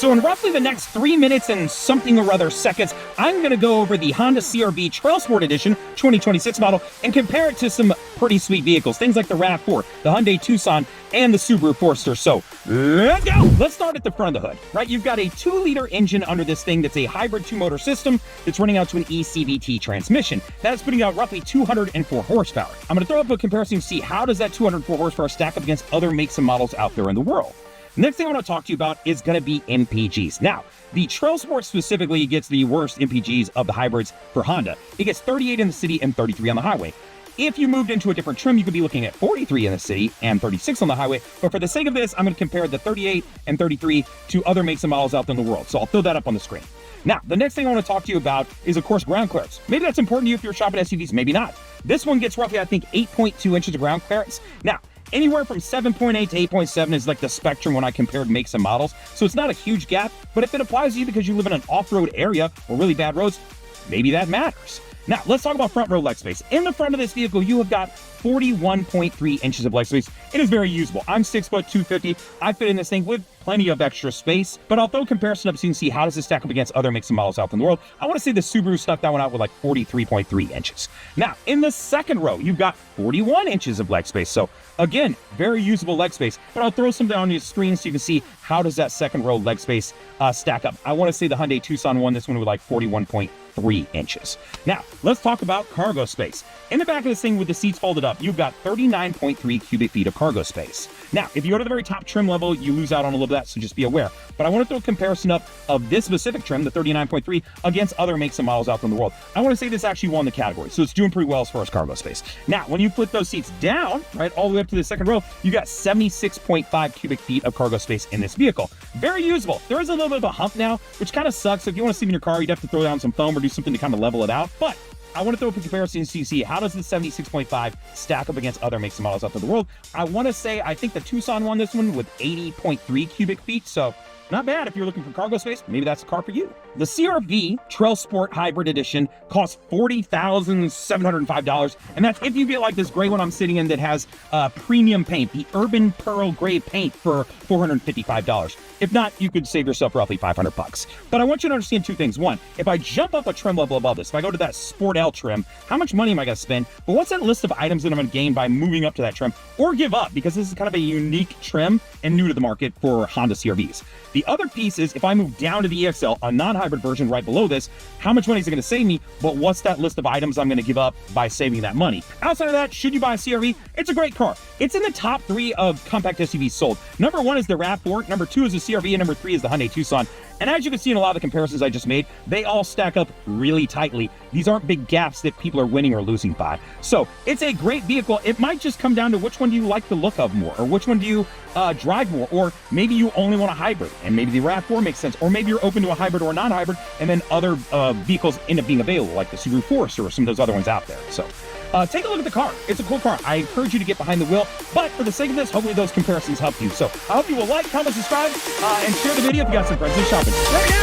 So in roughly the next 3 minutes and something or other seconds, I'm going to go over the Honda CR-V TrailSport Edition 2026 model and compare it to some pretty sweet vehicles, things like the RAV4, the Hyundai Tucson, and the Subaru Forester. So let's go! Let's start at the front of the hood, right? You've got a 2-liter engine under this thing that's a hybrid 2-motor system that's running out to an ECVT transmission. That's putting out roughly 204 horsepower. I'm going to throw up a comparison to see how does that 204 horsepower stack up against other makes and models out there in the world. Next thing I want to talk to you about is going to be MPGs. Now, the TrailSport specifically gets the worst MPGs of the hybrids for Honda. It gets 38 in the city and 33 on the highway. If you moved into a different trim, you could be looking at 43 in the city and 36 on the highway. But for the sake of this, I'm going to compare the 38 and 33 to other makes and models out there in the world. So I'll throw that up on the screen. Now, the next thing I want to talk to you about is, of course, ground clearance. Maybe that's important to you if you're shopping SUVs, maybe not. This one gets roughly, I think, 8.2 inches of ground clearance. Now, anywhere from 7.8 to 8.7 is like the spectrum when I compared makes and models. So it's not a huge gap, but if it applies to you because you live in an off-road area or really bad roads, maybe that matters. Now, let's talk about front row leg space. In the front of this vehicle, you have got 41.3 inches of leg space. It is very usable. I'm 6 foot 250. I fit in this thing with plenty of extra space, but I'll throw a comparison up so you can see how does this stack up against other makes and models out in the world. I want to say the Subaru stuck that one out with like 43.3 inches. Now, in the second row, you've got 41 inches of leg space. So again, very usable leg space, but I'll throw some down on your screen so you can see how does that second row leg space stack up. I want to say the Hyundai Tucson won this one with like 41.3 inches. Now, let's talk about cargo space. In the back of this thing with the seats folded up, you've got 39.3 cubic feet of cargo space. Now, if you go to the very top trim level, you lose out on a little bit of that, so just be aware. But I want to throw a comparison up of this specific trim, the 39.3, against other makes and models out in the world. I want to say this actually won the category, so it's doing pretty well as far as cargo space. Now, when you flip those seats down, right, all the way up to the second row, you got 76.5 cubic feet of cargo space in this vehicle. Very usable. There is a little bit of a hump now, which kind of sucks. So if you want to sleep in your car, you'd have to throw down some foam or do something to kind of level it out. But I want to throw up a comparison so you see how does the 76.5 stack up against other makes and models out in the world. I want to say I think the Tucson won this one with 80.3 cubic feet, so not bad if you're looking for cargo space. Maybe that's a car for you. The CR-V TrailSport Hybrid Edition costs $40,705, and that's if you get like this gray one I'm sitting in that has premium paint, the Urban Pearl Gray paint for $455. If not, you could save yourself roughly $500. But I want you to understand two things. One, if I jump up a trim level above this, if I go to that Sport L trim, how much money am I going to spend? But what's that list of items that I'm going to gain by moving up to that trim or give up? Because this is kind of a unique trim and new to the market for Honda CR-Vs. The other piece is if I move down to the EXL, a non-hybrid version right below this, how much money is it going to save me? But what's that list of items I'm going to give up by saving that money? Outside of that, should you buy a CR-V? It's a great car. It's in the top 3 of compact SUVs sold. Number 1 is the RAV4, number 2 is the CR-V, and number 3 is the Hyundai Tucson. And as you can see in a lot of the comparisons I just made, they all stack up really tightly. These aren't big gaps that people are winning or losing by. So it's a great vehicle. It might just come down to which one do you like the look of more, or which one do you drive more, or maybe you only want a hybrid, and maybe the RAV4 makes sense, or maybe you're open to a hybrid or a non-hybrid, and then other vehicles end up being available, like the Subaru Forester or some of those other ones out there. So take a look at the car. It's a cool car. I encourage you to get behind the wheel, but for the sake of this, hopefully those comparisons help you. So I hope you will like, comment, subscribe, and share the video if you got some friends in shopping. There it is!